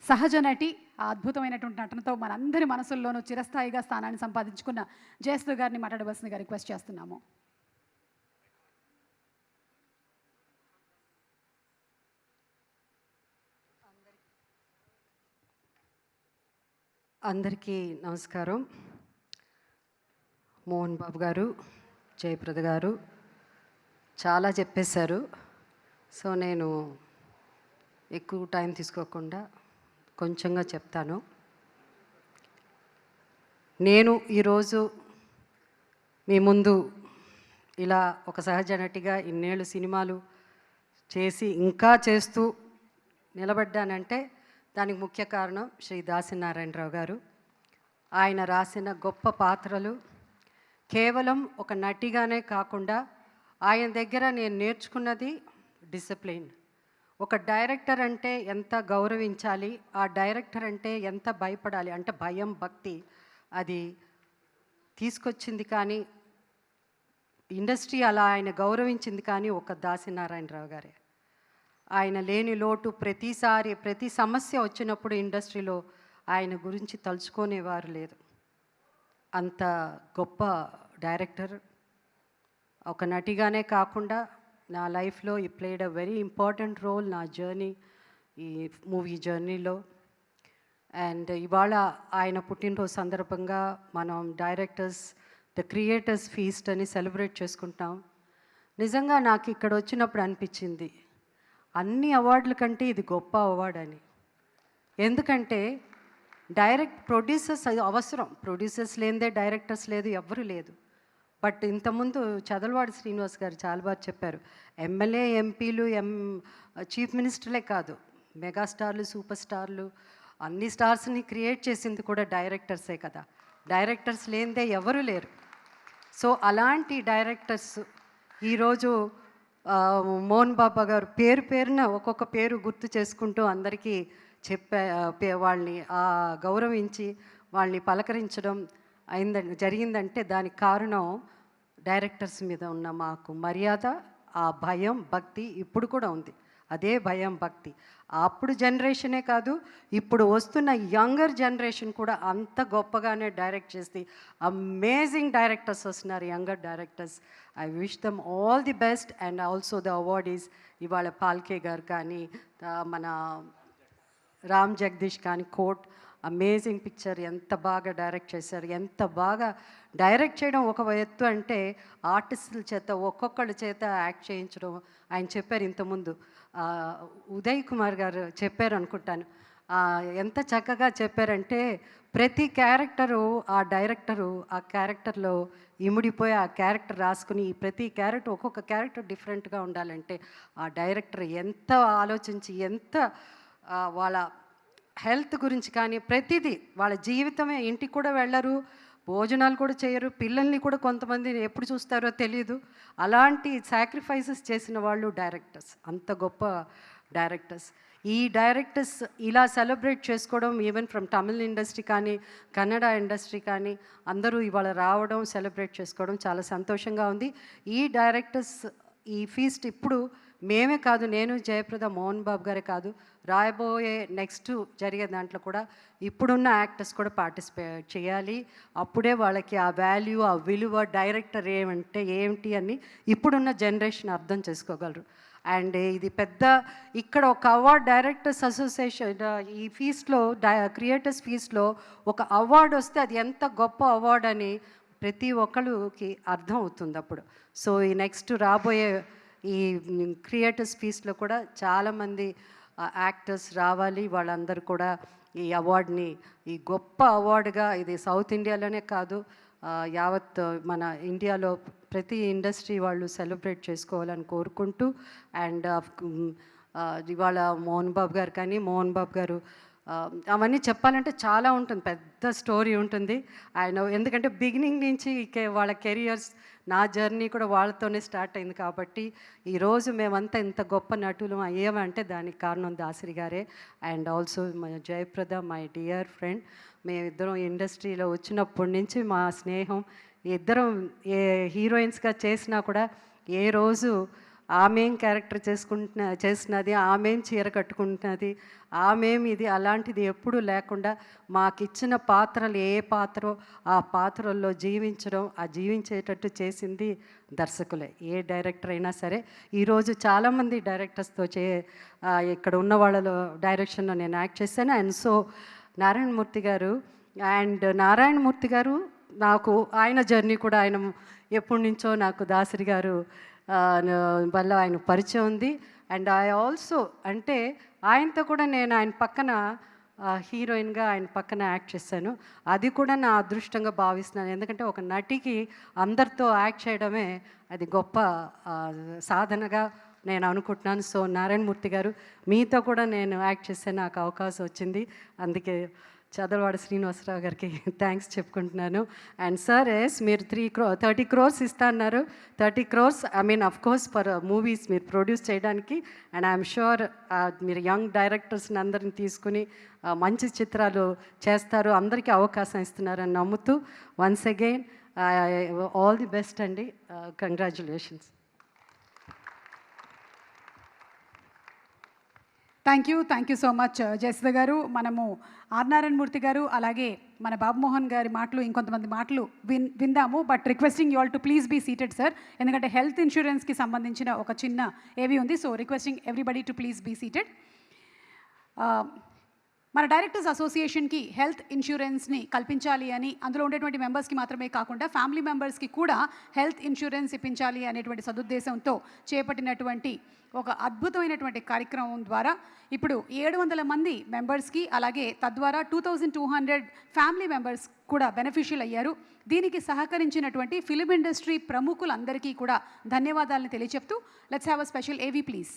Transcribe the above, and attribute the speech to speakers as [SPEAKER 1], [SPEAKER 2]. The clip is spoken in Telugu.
[SPEAKER 1] సహజ నటి, ఆ అద్భుతమైనటువంటి నటనతో మనందరి మనసుల్లోనూ చిరస్థాయిగా స్థానాన్ని సంపాదించుకున్న జయసుధ గారిని మాట్లాడవలసిందిగా రిక్వెస్ట్ చేస్తున్నాము.
[SPEAKER 2] అందరికీ నమస్కారం. మోహన్ బాబు గారు, జయప్రద గారు చాలా చెప్పేశారు. సో నేను ఎక్కువ టైం తీసుకోకుండా కొంచెంగా చెప్తాను. నేను ఈరోజు మీ ముందు ఇలా ఒక సహజ నటిగా ఇన్నేళ్ళు సినిమాలు చేసి ఇంకా చేస్తూ నిలబడ్డానంటే దానికి ముఖ్య కారణం శ్రీ దాసనారాయణరావు గారు. ఆయన రాసిన గొప్ప పాత్రలు కేవలం ఒక నటిగానే కాకుండా ఆయన దగ్గర నేను నేర్చుకున్నది డిసిప్లిన్. ఒక డైరెక్టర్ అంటే ఎంత గౌరవించాలి, ఆ డైరెక్టర్ అంటే ఎంత భయపడాలి, అంటే భయం భక్తి అది తీసుకొచ్చింది. కానీ ఇండస్ట్రీ అలా ఆయన గౌరవించింది కానీ ఒక దాసనారాయణరావు గారే. ఆయన లేని లోటు ప్రతిసారి ప్రతి సమస్య వచ్చినప్పుడు ఇండస్ట్రీలో ఆయన గురించి తలుచుకునేవారు లేదు. అంత గొప్ప డైరెక్టర్. ఒక నటిగానే కాకుండా నా లైఫ్లో ఈ played a very important role నా జర్నీ, ఈ మూవీ జర్నీలో. అండ్ ఇవాళ ఆయన పుట్టినరోజు సందర్భంగా మనం డైరెక్టర్స్ ద క్రియేటర్స్ ఫీస్ట్ అని సెలబ్రేట్ చేసుకుంటాం. నిజంగా నాకు ఇక్కడ వచ్చినప్పుడు అనిపించింది అన్ని అవార్డుల కంటే ఇది గొప్ప అవార్డు అని. ఎందుకంటే ప్రొడ్యూసర్స్ అవసరం, ప్రొడ్యూసర్స్ లేనిదే డైరెక్టర్స్ లేదు, ఎవ్వరూ లేదు. బట్ ఇంతకుముందు చదలవాడి శ్రీనివాస్ గారు చాలా బాగా చెప్పారు. ఎమ్మెల్యే, ఎంపీలు, చీఫ్ మినిస్టర్లే కాదు, మెగాస్టార్లు, సూపర్ స్టార్లు, అన్ని స్టార్స్ని క్రియేట్ చేసింది కూడా డైరెక్టర్సే కదా. డైరెక్టర్స్ లేనిదే ఎవరు లేరు. సో అలాంటి డైరెక్టర్స్ ఈరోజు మోహన్ బాబా గారు పేరు పేరున ఒక్కొక్క పేరు గుర్తు చేసుకుంటూ అందరికీ వాళ్ళని గౌరవించి వాళ్ళని పలకరించడం జరిగిందంటే దానికి కారణం డైరెక్టర్స్ మీద ఉన్న మాకు మర్యాద, ఆ భయం భక్తి ఇప్పుడు కూడా ఉంది. అదే భయం భక్తి అప్పుడు జనరేషనే కాదు, ఇప్పుడు వస్తున్న యంగర్ జనరేషన్ కూడా అంత గొప్పగానే డైరెక్ట్ చేసి అమేజింగ్ డైరెక్టర్స్ వస్తున్నారు, younger directors. I wish them all the best. And also the awardees ఇవాళ పాల్కే గారు కానీ, మన రామ్ జగదీష్ కానీ, కోట్ అమేజింగ్ పిక్చర్, ఎంత బాగా డైరెక్ట్ చేశారు. ఎంత బాగా డైరెక్ట్ చేయడం ఒక ఎత్తు అంటే ఆర్టిస్టుల చేత ఒక్కొక్కళ్ళ చేత యాక్ట్ చేయించడం. ఆయన చెప్పారు ఇంతకుముందు, ఉదయ్ కుమార్ గారు చెప్పారు అనుకుంటాను, ఎంత చక్కగా చెప్పారంటే ప్రతి క్యారెక్టరు ఆ డైరెక్టరు ఆ క్యారెక్టర్లో ఇముడిపోయి ఆ క్యారెక్టర్ రాసుకుని, ప్రతి క్యారెక్టర్ ఒక్కొక్క క్యారెక్టర్ డిఫరెంట్గా ఉండాలంటే ఆ డైరెక్టర్ ఎంత ఆలోచించి, ఎంత వాళ్ళ హెల్త్ గురించి కానీ ప్రతిదీ, వాళ్ళ జీవితమే, ఇంటికి కూడా వెళ్ళరు, భోజనాలు కూడా చేయరు, పిల్లల్ని కూడా కొంతమంది ఎప్పుడు చూస్తారో తెలియదు. అలాంటి సాక్రిఫైసెస్ చేసిన వాళ్ళు డైరెక్టర్స్, అంత గొప్ప డైరెక్టర్స్. ఈ డైరెక్టర్స్ ఇలా సెలబ్రేట్ చేసుకోవడం, ఈవెన్ ఫ్రమ్ తమిళ్ ఇండస్ట్రీ కానీ, కన్నడ ఇండస్ట్రీ కానీ అందరూ ఇవాళ రావడం, సెలబ్రేట్ చేసుకోవడం చాలా సంతోషంగా ఉంది. ఈ డైరెక్టర్స్ ఈ ఫీస్ట్ ఇప్పుడు మేమే కాదు, నేను, జయప్రద, మోహన్ బాబు గారే కాదు, రాయబోయే నెక్స్ట్ జరిగే దాంట్లో కూడా ఇప్పుడున్న యాక్టర్స్ కూడా పార్టిసిపేట్ చేయాలి. అప్పుడే వాళ్ళకి ఆ వాల్యూ, ఆ విలువ, డైరెక్టర్ ఏమంటే ఏమిటి అని ఇప్పుడున్న జనరేషన్ అర్థం చేసుకోగలరు. అండ్ ఇది పెద్ద ఇక్కడ ఒక అవార్డ్, డైరెక్టర్స్ అసోసియేషన్ ఈ ఫీస్ట్లో, క్రియేటర్స్ ఫీస్ట్లో ఒక అవార్డు వస్తే అది ఎంత గొప్ప అవార్డు అని ప్రతి ఒక్కరికి అర్థం అవుతుంది అప్పుడు. సో ఈ నెక్స్ట్ రాబోయే ఈ క్రియేటర్స్ ఫీస్ట్లో కూడా చాలామంది యాక్టర్స్ రావాలి. వాళ్ళందరూ కూడా ఈ అవార్డుని, ఈ గొప్ప అవార్డుగా, ఇది సౌత్ ఇండియాలోనే కాదు యావత్ మన ఇండియాలో ప్రతి ఇండస్ట్రీ వాళ్ళు సెలబ్రేట్ చేసుకోవాలని కోరుకుంటూ. అండ్ ఇవాళ మోహన్ బాబు గారు కానీ, మోహన్ బాబు గారు అవన్నీ చెప్పాలంటే చాలా ఉంటుంది, పెద్ద స్టోరీ ఉంటుంది ఆయన. ఎందుకంటే బిగినింగ్ నుంచి వాళ్ళ కెరియర్స్, నా జర్నీ కూడా వాళ్ళతోనే స్టార్ట్ అయింది కాబట్టి ఈరోజు మేమంతా ఇంత గొప్ప నటులు అయ్యామంటే దానికి కారణం దాసరి గారే. And also my Jayaprada, my dear friend. మేమిద్దరం ఇండస్ట్రీలో వచ్చినప్పటి నుంచి మా స్నేహం, ఇద్దరం ఏ హీరోయిన్స్గా చేసినా కూడా ఏ రోజు ఆమెం క్యారెక్టర్ చేసినది, ఆమెం చీర కట్టుకుంటున్నది, ఆమెం ఇది అలాంటిది ఎప్పుడూ లేకుండా మాకిచ్చిన పాత్రలు ఏ పాత్రో ఆ పాత్రల్లో జీవించడం, ఆ జీవించేటట్టు చేసింది దర్శకులే. ఏ డైరెక్టర్ అయినా సరే. ఈరోజు చాలామంది డైరెక్టర్స్తో ఇక్కడ ఉన్న వాళ్ళలో డైరెక్షన్లో నేను యాక్ట్ చేశాను. అండ్ సో నారాయణమూర్తి గారు నాకు ఆయన జర్నీ కూడా ఆయన ఎప్పటి నుంచో నాకు దాసరి గారు వల్ల ఆయన పరిచయం ఉంది. అండ్ ఐ ఆల్సో అంటే ఆయనతో కూడా నేను ఆయన పక్కన హీరోయిన్గా ఆయన పక్కన యాక్ట్ చేశాను. అది కూడా నా అదృష్టంగా భావిస్తున్నాను. ఎందుకంటే ఒక నటికి అందరితో యాక్ట్ చేయడమే అది గొప్ప సాధనగా నేను అనుకుంటున్నాను. సో నారాయణమూర్తి గారు మీతో కూడా నేను యాక్ట్ చేసే నాకు అవకాశం వచ్చింది. అందుకే చదలవాడ శ్రీనివాసరావు గారికి థ్యాంక్స్ చెప్పుకుంటున్నాను. అండ్ సార్ మీరు 30 crores ఇస్తా అన్నారు. 30 crores I mean of course for movies మీరు ప్రొడ్యూస్ చేయడానికి. అండ్ ఐఎమ్ షూర్ మీరు యంగ్ డైరెక్టర్స్ని అందరిని తీసుకుని మంచి చిత్రాలు చేస్తారు, అందరికీ అవకాశం ఇస్తున్నారని నమ్ముతూ once again all the best అండి. Congratulations.
[SPEAKER 1] Thank you so much Jayasudha గారు. మనము ఆర్ నారాయణమూర్తి గారు అలాగే మన బాబుమోహన్ గారి మాటలు ఇంకొంతమంది మాటలు విందాము. But requesting you all to please be seated sir, ఎందుకంటే హెల్త్ ఇన్సూరెన్స్కి సంబంధించిన ఒక చిన్న ఏవి ఉంది. So requesting everybody to please be seated. మన డైరెక్టర్స్ అసోసియేషన్కి హెల్త్ ఇన్సూరెన్స్ని కల్పించాలి అని, అందులో ఉండేటువంటి మెంబర్స్కి మాత్రమే కాకుండా ఫ్యామిలీ మెంబర్స్కి కూడా హెల్త్ ఇన్సూరెన్స్ ఇప్పించాలి అనేటువంటి సదుద్దేశంతో చేపట్టినటువంటి ఒక అద్భుతమైనటువంటి కార్యక్రమం ద్వారా ఇప్పుడు 700 మంది మెంబర్స్కి అలాగే తద్వారా 2200 ఫ్యామిలీ మెంబర్స్ కూడా బెనిఫిషియల్ అయ్యారు. దీనికి సహకరించినటువంటి ఫిలిం ఇండస్ట్రీ ప్రముఖులందరికీ కూడా ధన్యవాదాలను తెలియచెప్తూ లెట్స్ హ్యావ్ అ స్పెషల్ ఏవీ ప్లీజ్.